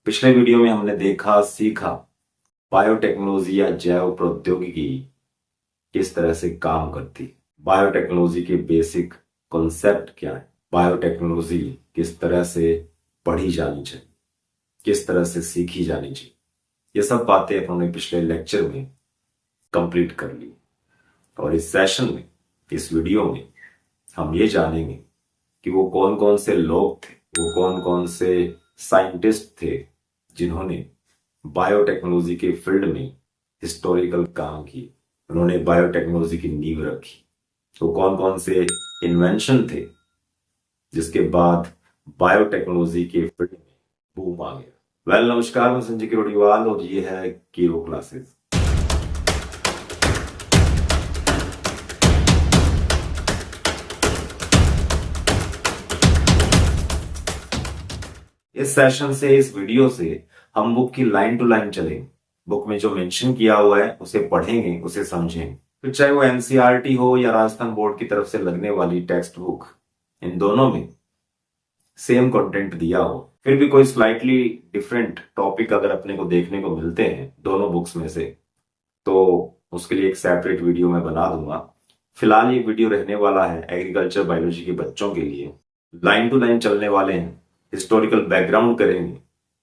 पिछले वीडियो में हमने देखा सीखा बायोटेक्नोलॉजी या जैव प्रौद्योगिकी किस तरह से काम करती है। बायोटेक्नोलॉजी के बेसिक कॉन्सेप्ट क्या है, बायोटेक्नोलॉजी किस तरह से पढ़ी जानी चाहिए, किस तरह से सीखी जानी चाहिए, ये सब बातें अपने पिछले लेक्चर में कंप्लीट कर ली। और इस सेशन में, इस वीडियो में हम ये जानेंगे कि वो कौन कौन से लोग थे, वो कौन कौन से साइंटिस्ट थे जिन्होंने बायोटेक्नोलॉजी के फील्ड में हिस्टोरिकल काम किए, उन्होंने बायोटेक्नोलॉजी की नींव रखी। तो कौन कौन से इन्वेंशन थे जिसके बाद बायोटेक्नोलॉजी के फील्ड में बूम आ गया। वेल नमस्कार, मैं संजय किरोड़ीवाल और ये है कीरो क्लासेस। इस सेशन से, इस वीडियो से हम बुक की लाइन टू लाइन चलेंगे। बुक में जो मेंशन किया हुआ है उसे पढ़ेंगे, उसे समझेंगे। फिर चाहे वो एनसीईआरटी हो या राजस्थान बोर्ड की तरफ से लगने वाली टेक्स्ट बुक, इन दोनों में सेम कंटेंट दिया हो, फिर भी कोई स्लाइटली डिफरेंट टॉपिक अगर अपने को देखने को मिलते हैं दोनों बुक्स में से, तो उसके लिए एक सेपरेट वीडियो मैं बना दूंगा। फिलहाल ये वीडियो रहने वाला है एग्रीकल्चर बायोलॉजी के बच्चों के लिए। लाइन टू लाइन चलने वाले हैं, हिस्टोरिकल बैकग्राउंड करेंगे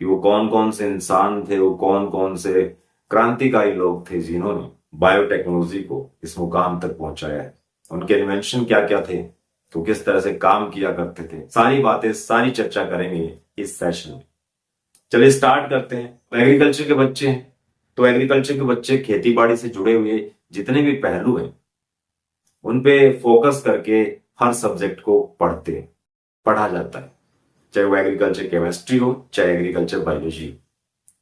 कि वो कौन कौन से इंसान थे, वो कौन कौन से क्रांतिकारी लोग थे जिन्होंने बायोटेक्नोलॉजी को इस मुकाम तक पहुंचाया है, उनके इन्वेंशन क्या क्या थे, तो किस तरह से काम किया करते थे। सारी बातें, सारी चर्चा करेंगे इस सेशन में। चलिए स्टार्ट करते हैं। एग्रीकल्चर के बच्चे हैं तो एग्रीकल्चर के बच्चे खेती बाड़ी से जुड़े हुए जितने भी पहलू हैं उन पे फोकस करके हर सब्जेक्ट को पढ़ा जाता है, चाहे वो एग्रीकल्चर केमिस्ट्री हो चाहे एग्रीकल्चर बायोलॉजी।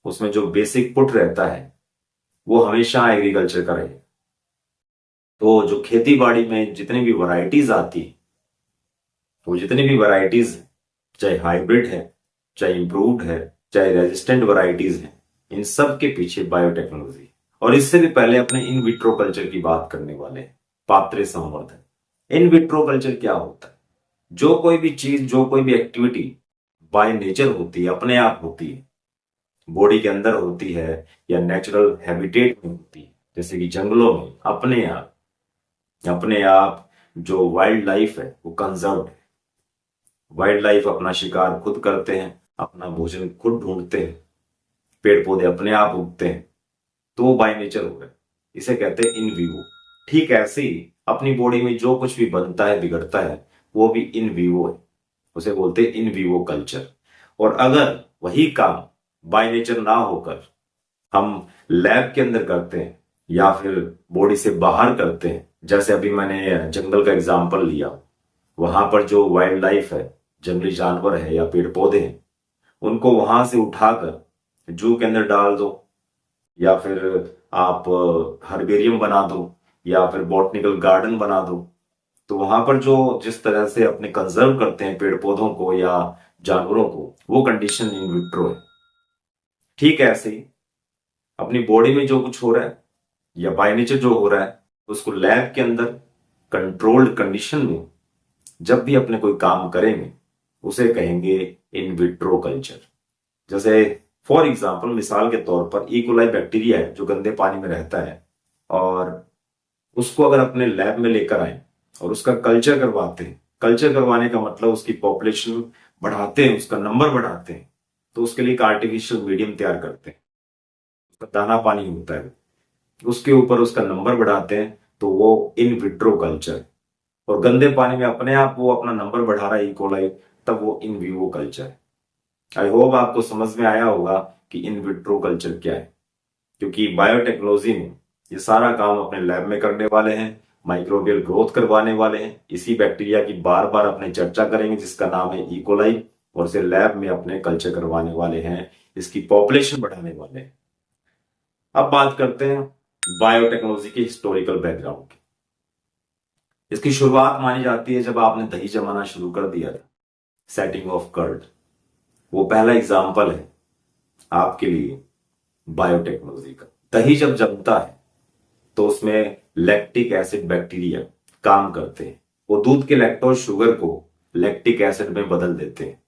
उसमें जो बेसिक पुट रहता है वो हमेशा एग्रीकल्चर का रहे। तो जो खेती बाड़ी में जितनी भी वैरायटीज आती है, तो जितनी भी वैरायटीज, चाहे हाइब्रिड है, चाहे इंप्रूव्ड है, चाहे रेजिस्टेंट वैरायटीज है, इन सब के पीछे बायोटेक्नोलॉजी। और इससे भी पहले अपने इन विट्रो कल्चर की बात करने वाले हैं, पात्रे संवर्धन। इन विट्रो कल्चर क्या होता है? जो कोई भी चीज, जो कोई भी एक्टिविटी बाय नेचर होती है, अपने आप होती है, बॉडी के अंदर होती है या नेचुरल हैबिटेट में होती है, जैसे कि जंगलों में अपने आप जो वाइल्ड लाइफ है वो कंजर्व है। वाइल्ड लाइफ अपना शिकार खुद करते हैं, अपना भोजन खुद ढूंढते हैं, पेड़ पौधे अपने आप उगते हैं, तो वो बाय नेचर हो गए। इसे कहते हैं इन विवो। ठीक ऐसे ही अपनी बॉडी में जो कुछ भी बनता है, बिगड़ता है, वो भी इन विवो है, उसे बोलते हैं इन विवो कल्चर। और अगर वही काम बाय नेचर ना होकर हम लैब के अंदर करते हैं या फिर बॉडी से बाहर करते हैं, जैसे अभी मैंने जंगल का एग्जांपल लिया, वहां पर जो वाइल्ड लाइफ है, जंगली जानवर है या पेड़ पौधे हैं, उनको वहां से उठाकर जू के अंदर डाल दो या फिर आप हर्बेरियम बना दो या फिर बॉटनिकल गार्डन बना दो, तो वहां पर जो जिस तरह से अपने कंजर्व करते हैं पेड़ पौधों को या जानवरों को, वो कंडीशन इन विट्रो है। ठीक है, ऐसे ही अपनी बॉडी में जो कुछ हो रहा है या बाय नेचर जो हो रहा है, उसको लैब के अंदर कंट्रोल्ड कंडीशन में जब भी अपने कोई काम करेंगे उसे कहेंगे इन विट्रो कल्चर। जैसे फॉर एग्जाम्पल, मिसाल के तौर पर इकोलाई बैक्टीरिया है जो गंदे पानी में रहता है, और उसको अगर अपने लैब में लेकर आए और उसका कल्चर करवाते हैं, कल्चर करवाने का मतलब उसकी पॉपुलेशन बढ़ाते हैं, उसका नंबर बढ़ाते हैं, तो उसके लिए एक आर्टिफिशियल मीडियम तैयार करते हैं, उसका दाना पानी होता है, उसके ऊपर उसका नंबर बढ़ाते हैं, तो वो इन विट्रो कल्चर। और गंदे पानी में अपने आप वो अपना नंबर बढ़ा रहा है इकोलाई, तब वो इन विवो कल्चर है। आई होप आपको समझ में आया होगा कि इन विट्रो कल्चर क्या है, क्योंकि बायोटेक्नोलॉजी में ये सारा काम अपने लैब में करने वाले हैं, माइक्रोबियल ग्रोथ करवाने वाले हैं। इसी बैक्टीरिया की बार बार अपने चर्चा करेंगे जिसका नाम है इकोलाई, और इसे लैब में अपने कल्चर करवाने वाले हैं, इसकी पॉपुलेशन बढ़ाने वाले हैं। अब बात करते हैं बायोटेक्नोलॉजी के हिस्टोरिकल बैकग्राउंड की। इसकी शुरुआत मानी जाती है जब आपने दही जमाना शुरू कर दिया था, सेटिंग ऑफ कर्ड। वो पहला एग्जाम्पल है आपके लिए बायोटेक्नोलॉजी का। दही जब जमता है तो उसमें लैक्टिक एसिड बैक्टीरिया काम करते हैं, वो दूध के लैक्टोज शुगर को लैक्टिक एसिड में बदल देते हैं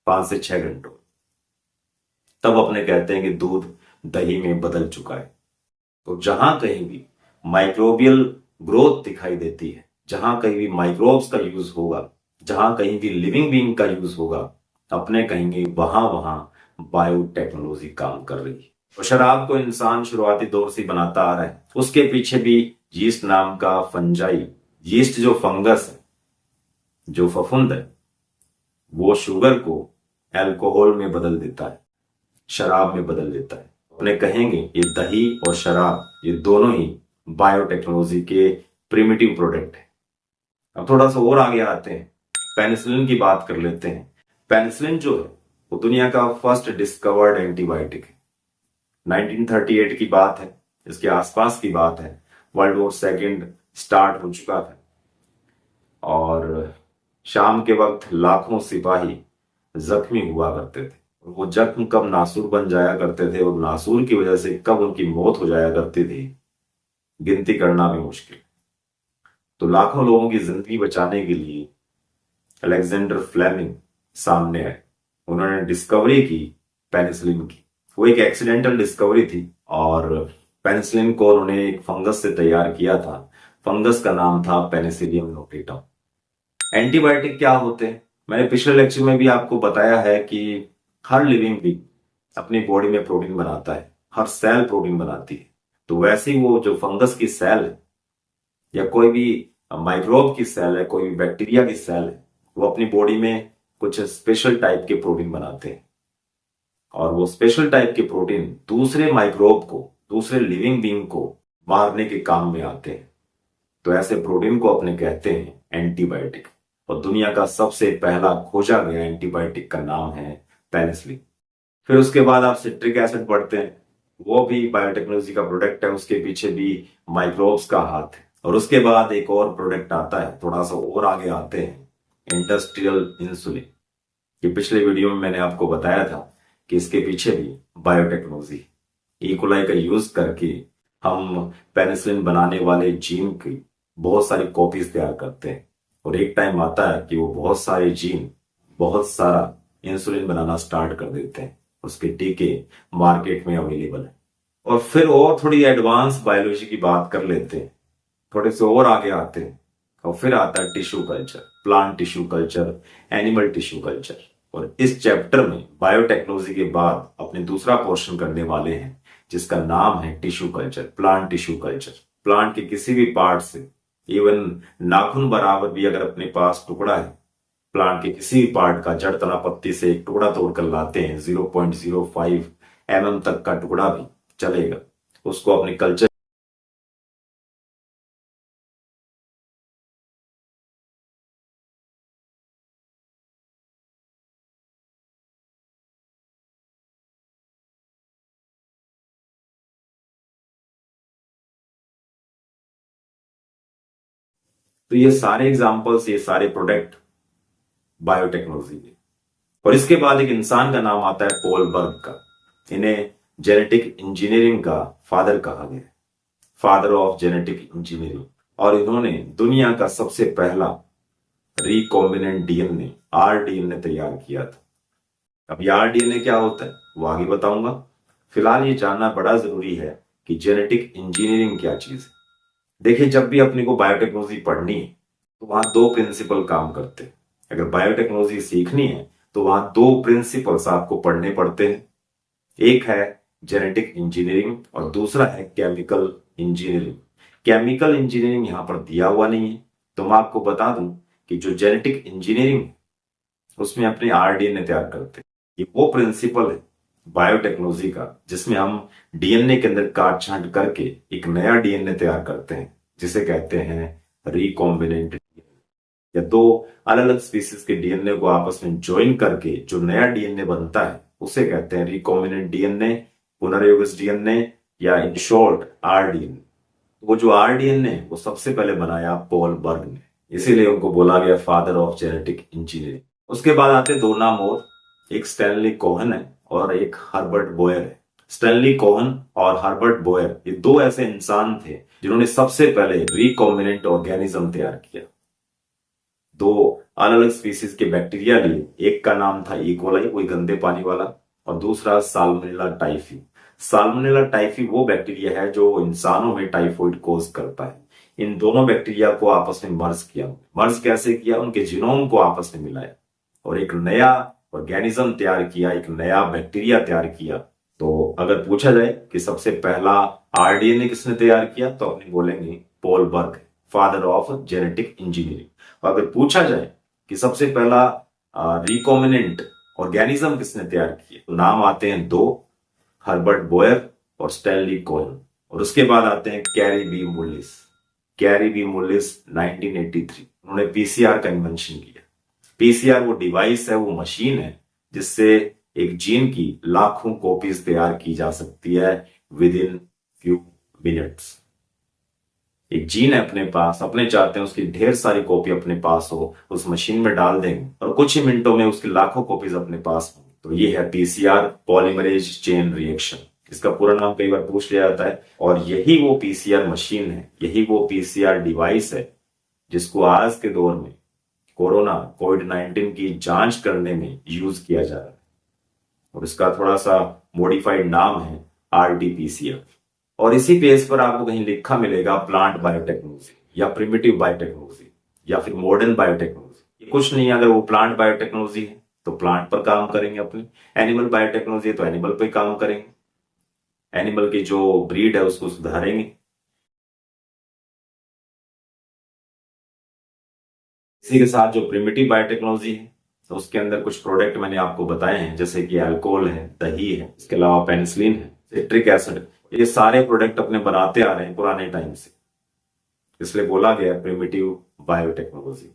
5 से 6 घंटों। तब अपने कहते हैं कि दूध दही में बदल चुका है। तो जहां कहीं भी माइक्रोबियल ग्रोथ दिखाई देती है, जहां कहीं भी माइक्रोब्स का यूज होगा, जहां कहीं भी लिविंग बीइंग का यूज होगा, अपने कहेंगे वहां वहां बायोटेक्नोलॉजी काम कर रही है। तो शराब को इंसान शुरुआती दौर से बनाता आ रहा है, उसके पीछे भी यीस्ट नाम का फंजाई, यीस्ट जो फंगस है, जो फफूंद है, वो शुगर को अल्कोहल में बदल देता है, शराब में बदल देता है। अपने कहेंगे ये दही और शराब ये दोनों ही बायोटेक्नोलॉजी के प्रिमिटिव प्रोडक्ट है। अब थोड़ा सा और आगे आते हैं, पेनिसिलिन की बात कर लेते हैं। पेनिसिलिन जो है वो दुनिया का फर्स्ट डिस्कवर्ड एंटीबायोटिक है। 1938 की बात है, इसके आसपास की बात है। वर्ल्ड वॉर सेकेंड स्टार्ट हो चुका था और शाम के वक्त लाखों सिपाही जख्मी हुआ करते थे। वो जख्म कब नासूर बन जाया करते थे और नासूर की वजह से कब उनकी मौत हो जाया करती थी, गिनती करना भी मुश्किल। तो लाखों लोगों की जिंदगी बचाने के लिए अलेक्जेंडर फ्लेमिंग सामने आए। उन्होंने डिस्कवरी की पेनिसिलिन की। वो एक एक्सीडेंटल डिस्कवरी थी और पेनिसिलिन को उन्होंने एक फंगस से तैयार किया था। फंगस का नाम था पेनिसिलियम नोटेटम। एंटीबायोटिक क्या होते हैं, मैंने पिछले लेक्चर में भी आपको बताया है कि हर लिविंग बीइंग अपनी बॉडी में प्रोटीन बनाता है, हर सेल प्रोटीन बनाती है। तो वैसे ही वो जो फंगस की सेल है या कोई भी माइक्रोब की सेल है, कोई भी बैक्टीरिया की सेल है, वो अपनी बॉडी में कुछ स्पेशल टाइप के प्रोटीन बनाते हैं और वो स्पेशल टाइप के प्रोटीन दूसरे माइक्रोब को, दूसरे लिविंग बीइंग को मारने के काम में आते हैं। तो ऐसे प्रोटीन को अपने कहते हैं एंटीबायोटिक। और दुनिया का सबसे पहला खोजा गया एंटीबायोटिक का नाम है पेनिसिलिन। फिर उसके बाद आप सिट्रिक एसिड पढ़ते हैं, वो भी बायोटेक्नोलॉजी का प्रोडक्ट है, उसके पीछे भी माइक्रोब्स का हाथ है। और उसके बाद एक और प्रोडक्ट आता है, थोड़ा सा और आगे आते हैं, इंडस्ट्रियल इंसुलिन। ये पिछले वीडियो में मैंने आपको बताया था कि इसके पीछे भी बायोटेक्नोलॉजी, इकोलाई का यूज करके हम पेनिसिलिन बनाने वाले जीन की बहुत सारी कॉपीज तैयार करते हैं और एक टाइम आता है कि वो बहुत सारे जीन बहुत सारा इंसुलिन बनाना स्टार्ट कर देते हैं, उसके टीके मार्केट में अवेलेबल है। और फिर और थोड़ी एडवांस बायोलॉजी की बात कर लेते हैं, थोड़े से और आगे आते हैं और फिर आता है tissue culture, plant tissue culture, animal tissue culture. और इस चैप्टर में बायोटेक्नोलॉजी के बाद अपने दूसरा पोर्शन करने वाले हैं जिसका नाम है tissue culture, plant tissue culture. Plant के किसी भी पार्ट से, इवन नाखून बराबर भी अगर अपने पास टुकड़ा है, प्लांट के किसी भी पार्ट का, जड़ तना पत्ती से एक टुकड़ा तोड़कर लाते हैं, 0.05 mm तक का टुकड़ा भी चलेगा, उसको अपने कल्चर तो ये सारे एग्जांपल्स, ये सारे प्रोडक्ट बायोटेक्नोलॉजी के। और इसके बाद एक इंसान का नाम आता है पॉल बर्ग का। इन्हें जेनेटिक इंजीनियरिंग का फादर कहा गया, फादर ऑफ जेनेटिक इंजीनियरिंग। और इन्होंने दुनिया का सबसे पहला रिकॉम्बिनेंट डीएनए, आरडीएनए तैयार किया था। अब ये आरडीएनए क्या होता है वो आगे बताऊंगा। फिलहाल ये जानना बड़ा जरूरी है कि जेनेटिक इंजीनियरिंग क्या चीज है। देखिए, जब भी अपने को बायोटेक्नोलॉजी पढ़नी है तो वहां दो प्रिंसिपल काम करते हैं। अगर बायोटेक्नोलॉजी सीखनी है तो वहां दो प्रिंसिपल्स आपको पढ़ने पड़ते हैं। एक है जेनेटिक इंजीनियरिंग और दूसरा है केमिकल इंजीनियरिंग। केमिकल इंजीनियरिंग यहां पर दिया हुआ नहीं है, तो मैं आपको बता दूं कि जो जेनेटिक इंजीनियरिंग उसमें अपने आरडीएनए तैयार करते हैं। ये वो प्रिंसिपल है बायोटेक्नोलॉजी का जिसमें हम डीएनए के अंदर काट छांट करके एक नया डीएनए तैयार करते हैं, जिसे कहते हैं रिकॉम्बिनेंट। या दो अलग अलग स्पीसीज के डीएनए को आपस में ज्वाइन करके जो नया डीएनए बनता है उसे कहते हैं रिकॉम्बिनेंट डीएनए, पुनर्योजित डीएनए, या इन शॉर्ट आरडीएनए। वो जो आरडीएनए वो सबसे पहले बनाया पॉल बर्ग ने, इसीलिए उनको बोला गया फादर ऑफ जेनेटिक इंजीनियरिंग। उसके बाद आते दो नाम और, एक स्टैनली कोहन है और एक हर्बर्ट बोयर है। स्टैनली कोहन और हर्बर्ट बोयर ये दो ऐसे इंसान थे जिन्होंने सबसे पहले रिकॉम्बिनेंट ऑर्गेनिज्म तैयार किया। दो अलग अलग स्पीसीज के बैक्टीरिया लिए, एक का नाम था इकोलाई, वही गंदे पानी वाला, और दूसरा साल्मोनेला टाइफी। साल्मोनेला टाइफी वो बैक्टीरिया है जो इंसानों में टाइफॉइड कोज करता है। इन दोनों बैक्टीरिया को आपस में मर्ज किया। मर्ज कैसे किया? उनके जीनोम को आपस में मिलाया और एक नया ऑर्गेनिज्म तैयार किया, एक नया बैक्टीरिया तैयार किया। तो अगर पूछा जाए कि सबसे पहला आरडीएनए किसने तैयार किया, तो अपने बोलेंगे Paul Berg, father of genetic engineering. अगर पूछा जाए कि सबसे पहला रिकॉम्बिनेंट ऑर्गेनिज्म किसने तैयार किया, तो नाम आते हैं दो, हर्बर्ट बोयर और स्टैनली कोहेन। और उसके बाद आते हैं Kary B Mullis. Kary B Mullis 1983, उन्होंने पीसीआर का इन्वेंशन किया। पीसीआर वो डिवाइस है, वो मशीन है जिससे एक जीन की लाखों कॉपीज तैयार की जा सकती है विद इन फ्यू मिनट्स। एक जीन है अपने पास, अपने चाहते हैं उसकी ढेर सारी कॉपी अपने पास हो, उस मशीन में डाल देंगे और कुछ ही मिनटों में उसकी लाखों कॉपीज अपने पास हो। तो ये है पीसीआर, पॉलीमरेज चेन रिएक्शन। इसका पूरा नाम कई बार पूछ लिया जाता है। और यही वो पीसीआर मशीन है, यही वो पीसीआर डिवाइस है जिसको आज के दौर में कोरोना कोविड-19 की जांच करने में यूज किया जा रहा है। और इसका थोड़ा सा मॉडिफाइड नाम है आरटीपीसीआर। और इसी पेज पर आपको कहीं लिखा मिलेगा प्लांट बायोटेक्नोलॉजी या प्रिमिटिव बायोटेक्नोलॉजी या फिर मॉडर्न बायोटेक्नोलॉजी। कुछ नहीं है, अगर वो प्लांट बायोटेक्नोलॉजी है तो प्लांट पर काम करेंगे अपने, एनिमल बायोटेक्नोलॉजी है तो एनिमल पर काम करेंगे, एनिमल की जो ब्रीड है उसको सुधारेंगे। इसी के साथ जो प्रिमिटिव बायोटेक्नोलॉजी है तो उसके अंदर कुछ प्रोडक्ट मैंने आपको बताए हैं, जैसे कि अल्कोहल है, दही है, इसके अलावा पेनिसिलिन है, सिट्रिक एसिड। ये सारे प्रोडक्ट अपने बनाते आ रहे हैं पुराने टाइम से, इसलिए बोला गया प्रिमिटिव बायोटेक्नोलॉजी।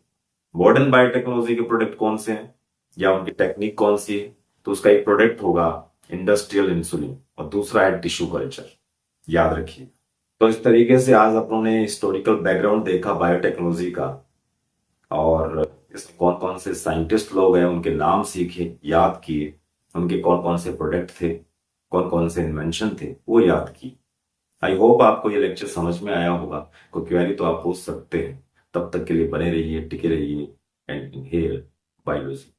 मॉडर्न बायोटेक्नोलॉजी के प्रोडक्ट कौन से हैं या उनकी टेक्निक कौन सी है, तो उसका एक प्रोडक्ट होगा इंडस्ट्रियल इंसुलिन और दूसरा है टिश्यू कल्चर। याद रखिए। तो इस तरीके से आज अपनों ने हिस्टोरिकल बैकग्राउंड देखा बायोटेक्नोलॉजी का, और इसमें कौन कौन से साइंटिस्ट लोग हैं उनके नाम सीखे, याद किए, उनके कौन कौन से प्रोडक्ट थे, कौन कौन से इन्वेंशन थे वो याद की। आई होप आपको ये लेक्चर समझ में आया होगा। कोई क्वेरी तो आप पूछ सकते हैं। तब तक के लिए बने रहिए, टिके रहिए एंड इनहेल बायोलॉजी।